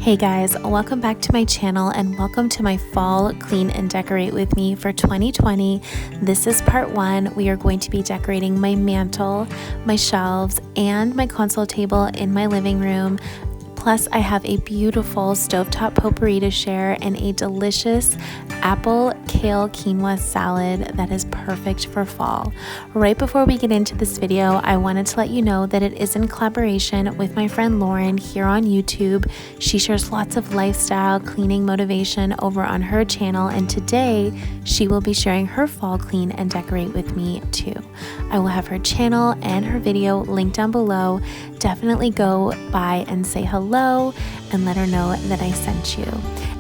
Hey guys, welcome back to my channel and welcome to my fall clean and decorate with me for 2020. This is part 1. We are going to be decorating my mantle, my shelves, and my console table in my living room. Plus, I have a beautiful stovetop potpourri to share and a delicious apple kale quinoa salad that is perfect for fall. Right before we get into this video, I wanted to let you know that it is in collaboration with my friend Lauren here on YouTube. She shares lots of lifestyle cleaning motivation over on her channel, and today she will be sharing her fall clean and decorate with me too. I will have her channel and her video linked down below. Definitely go by and say hello and let her know that I sent you.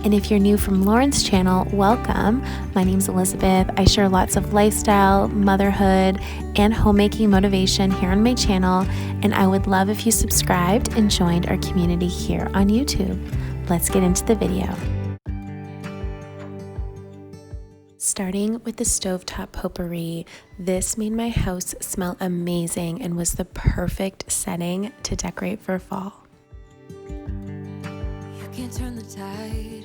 And if you're new from Lauren's channel, welcome. My name's Elizabeth. I share lots of lifestyle, motherhood, and homemaking motivation here on my channel, and I would love if you subscribed and joined our community here on YouTube. Let's get into the video. Starting with the stovetop potpourri, this made my house smell amazing and was the perfect setting to decorate for fall. You can't turn the tide,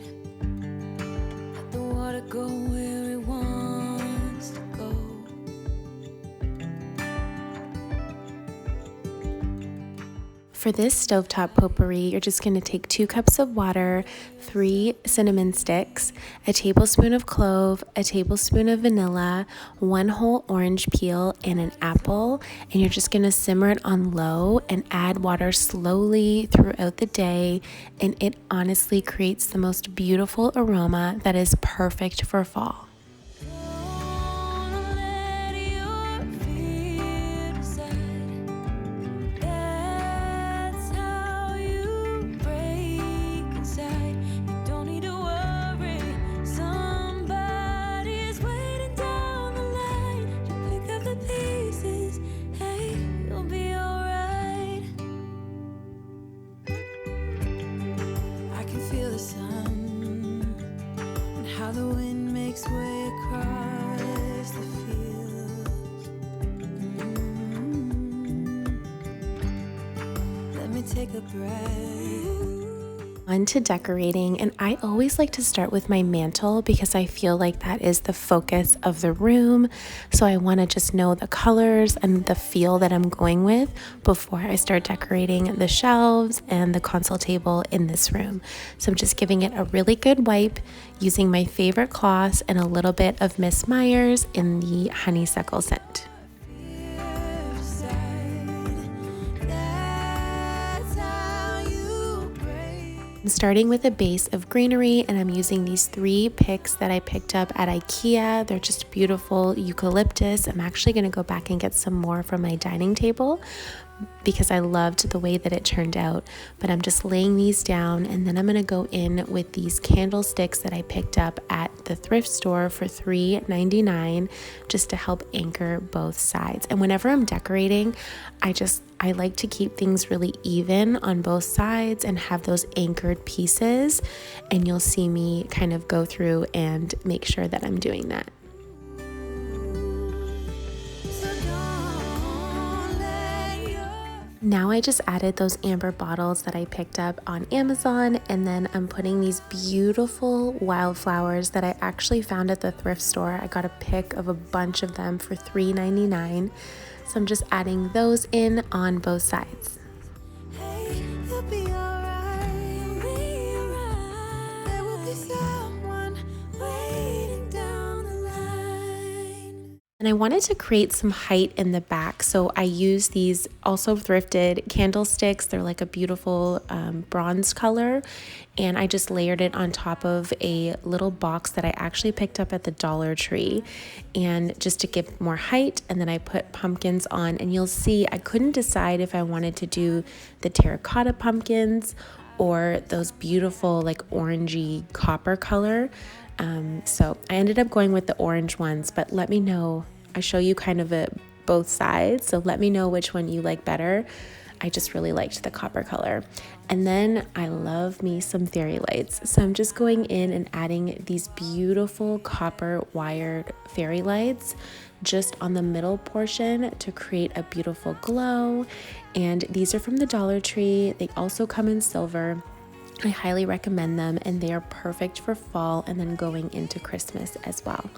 let the water go where it wants to go. For this stovetop potpourri, you're just going to take 2 cups of water, 3 cinnamon sticks, a tablespoon of clove, a tablespoon of vanilla, 1 whole orange peel, and an apple. And you're just going to simmer it on low and add water slowly throughout the day. And it honestly creates the most beautiful aroma that is perfect for fall. The wind makes way across the fields. Let me take a breath. On to decorating, and I always like to start with my mantle because I feel like that is the focus of the room. So I want to just know the colors and the feel that I'm going with before I start decorating the shelves and the console table in this room. So I'm just giving it a really good wipe using my favorite cloths and a little bit of Miss Meyer's in the honeysuckle scent. I'm starting with a base of greenery, and I'm using these 3 picks that I picked up at IKEA. They're just beautiful eucalyptus. I'm actually going to go back and get some more from my dining table because I loved the way that it turned out. But I'm just laying these down, and then I'm going to go in with these candlesticks that I picked up at the thrift store for $3.99 just to help anchor both sides. And whenever I'm decorating, I like to keep things really even on both sides and have those anchored pieces, and you'll see me kind of go through and make sure that I'm doing that. Now I just added those amber bottles that I picked up on Amazon, and then I'm putting these beautiful wildflowers that I actually found at the thrift store. I got a pick of a bunch of them for $3.99. So I'm just adding those in on both sides. Hey, you'll be alright. You'll be alright. There will be someone waiting down the line. And I wanted to create some height in the back, so I used these also thrifted candlesticks. They're like a beautiful bronze color, and I just layered it on top of a little box that I actually picked up at the Dollar Tree, and just to give more height. And then I put pumpkins on, and you'll see I couldn't decide if I wanted to do the terracotta pumpkins or those beautiful like orangey copper color. So I ended up going with the orange ones, but let me know. I show you kind of both sides, so let me know which one you like better. I just really liked the copper color. And then I love me some fairy lights. So I'm just going in and adding these beautiful copper wired fairy lights just on the middle portion to create a beautiful glow. And these are from the Dollar Tree. They also come in silver. I highly recommend them, and they are perfect for fall and then going into Christmas as well.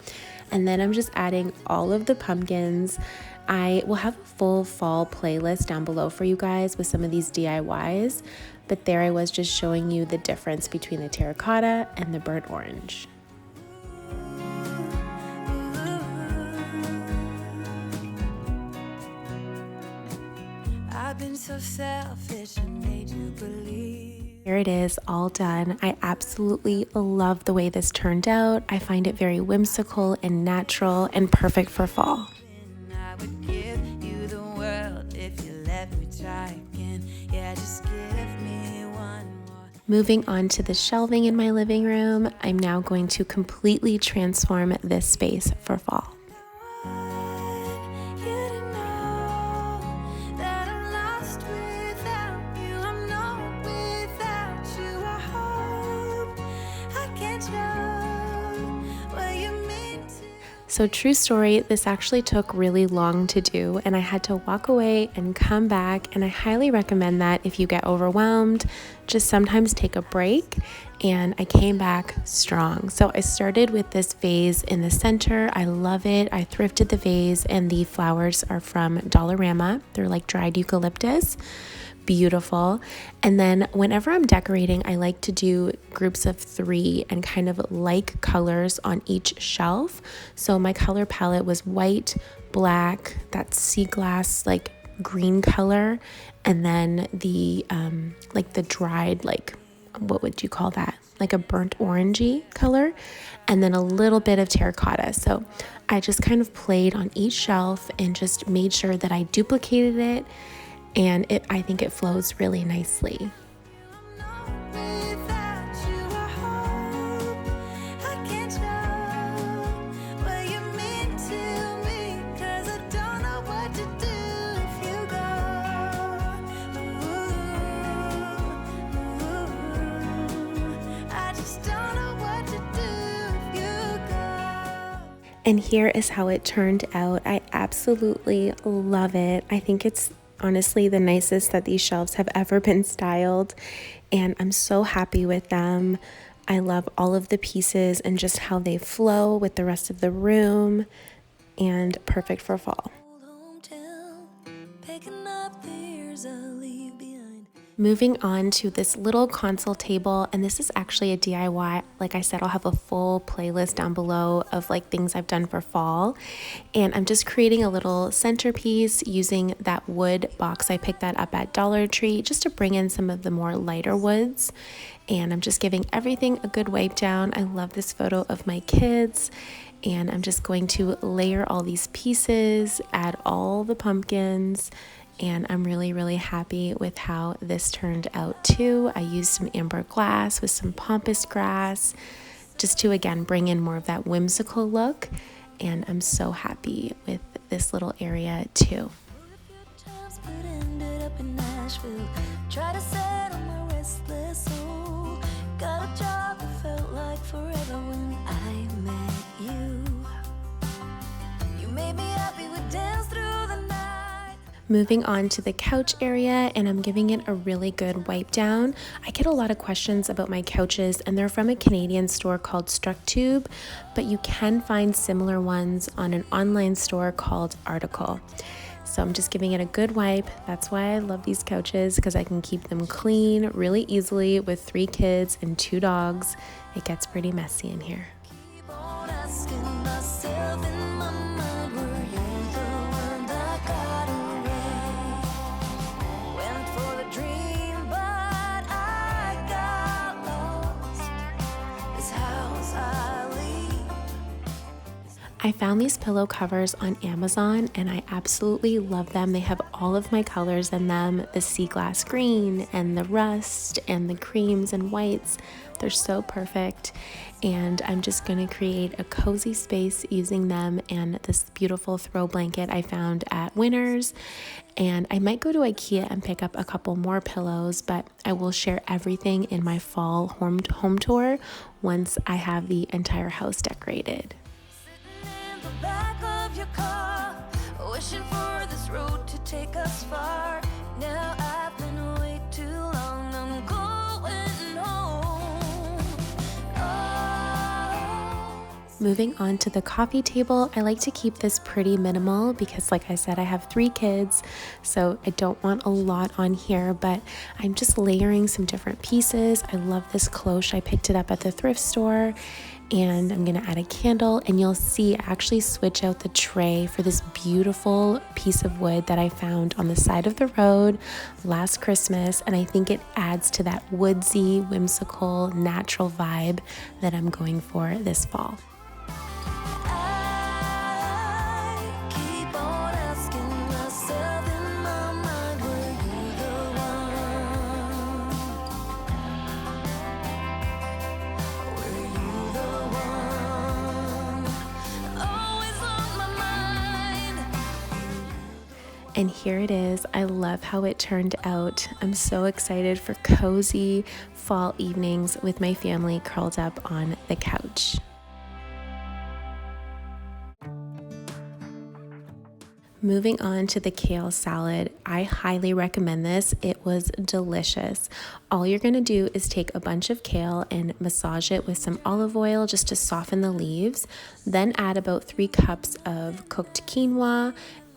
And then I'm just adding all of the pumpkins. I will have a full fall playlist down below for you guys with some of these DIYs, but there I was just showing you the difference between the terracotta and the burnt orange. I've been so selfish and made you believe. Here it is, all done. I absolutely love the way this turned out. I find it very whimsical and natural and perfect for fall. I would give you the world if you let me try again. Yeah, just give me one more. Moving on to the shelving in my living room, I'm now going to completely transform this space for fall. You didn't know that I'm lost without you. I'm not without you. I hope I can show what you mean to. So true story, this actually took really long to do, and I had to walk away and come back, and I highly recommend that if you get overwhelmed, just sometimes take a break. And I came back strong. So I started with this vase in the center. I love it. I thrifted the vase, and the flowers are from Dollarama. They're like dried eucalyptus. Beautiful. And then whenever I'm decorating, I like to do groups of 3 and kind of like colors on each shelf. So my color palette was white, black, that sea glass like green color, and then the like the dried, like, what would you call that? Like a burnt orangey color, and then a little bit of terracotta. So I just kind of played on each shelf and just made sure that I duplicated it, and I think it flows really nicely. Without you, I hope I can show what you mean to me. 'Cause I don't know what to do if you go. I just don't know what to do if you go. And here is how it turned out. I absolutely love it. I think it's honestly the nicest that these shelves have ever been styled, and I'm so happy with them. I love all of the pieces and just how they flow with the rest of the room, and perfect for fall. Hometown, picking up the years I leave behind. Moving on to this little console table, and this is actually a DIY. Like I said, I'll have a full playlist down below of like things I've done for fall, and I'm just creating a little centerpiece using that wood box. I picked that up at Dollar Tree just to bring in some of the more lighter woods, and I'm just giving everything a good wipe down. I love this photo of my kids, and I'm just going to layer all these pieces, add all the pumpkins, and I'm really, really happy with how this turned out too. I used some amber glass with some pampas grass just to, again, bring in more of that whimsical look, and I'm so happy with this little area too. Times, but ended up in Nashville. Try to settle my restless soul. Got a job that felt like forever when I met you. You made me happy, we danced through the night. Moving on to the couch area, and I'm giving it a really good wipe down. I get a lot of questions about my couches, and they're from a Canadian store called Structube, but you can find similar ones on an online store called Article. So I'm just giving it a good wipe. That's why I love these couches, because I can keep them clean really easily with 3 kids and 2 dogs. It gets pretty messy in here. Keep on asking myself in my mind, were you the one that got away? Went for the dream, but I got lost. This house I leave. I found these pillow covers on Amazon, and I absolutely love them. They have all of my colors in them, the sea glass green and the rust and the creams and whites. They're so perfect, and I'm just going to create a cozy space using them and this beautiful throw blanket I found at Winners. And I might go to IKEA and pick up a couple more pillows, but I will share everything in my fall home tour once I have the entire house decorated. In the back of your car, wishing for this road to take us far. Now I've been away too long, I'm going home. Moving on to the coffee table, I like to keep this pretty minimal because, like I said, I have 3 kids, so I don't want a lot on here, but I'm just layering some different pieces. I love this cloche. I picked it up at the thrift store, and I'm gonna add a candle, and you'll see I actually switch out the tray for this beautiful piece of wood that I found on the side of the road last Christmas, and I think it adds to that woodsy, whimsical, natural vibe that I'm going for this fall. And here it is. I love how it turned out. I'm so excited for cozy fall evenings with my family curled up on the couch. Moving on to the kale salad, I highly recommend this. It was delicious. All you're gonna do is take a bunch of kale and massage it with some olive oil just to soften the leaves. Then add about 3 cups of cooked quinoa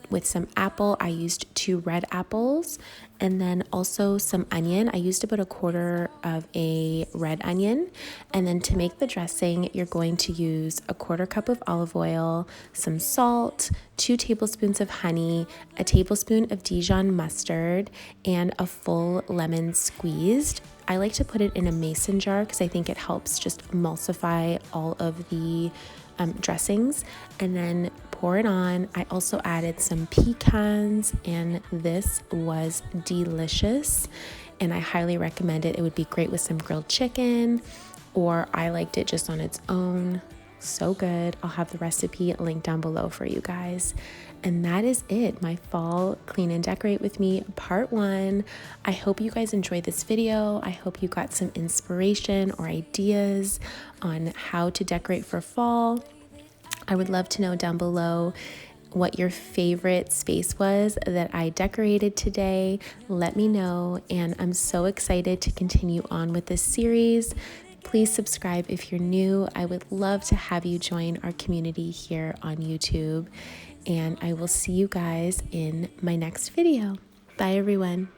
with some apple. I used 2 red apples, and then also some onion. I used about 1/4 of a red onion. And then to make the dressing, you're going to use 1/4 cup of olive oil, some salt, 2 tablespoons of honey, a tablespoon of Dijon mustard, and a full lemon squeezed. I like to put it in a mason jar because I think it helps just emulsify all of the dressings, and then pour it on. I also added some pecans, and this was delicious, and I highly recommend it. It would be great with some grilled chicken, or I liked it just on its own. So good. I'll have the recipe linked down below for you guys. And that is it, my fall clean and decorate with me part 1. I hope you guys enjoyed this video. I hope you got some inspiration or ideas on how to decorate for fall. I would love to know down below what your favorite space was that I decorated today. Let me know, and I'm so excited to continue on with this series. Please subscribe if you're new. I would love to have you join our community here on YouTube, and I will see you guys in my next video. Bye, everyone.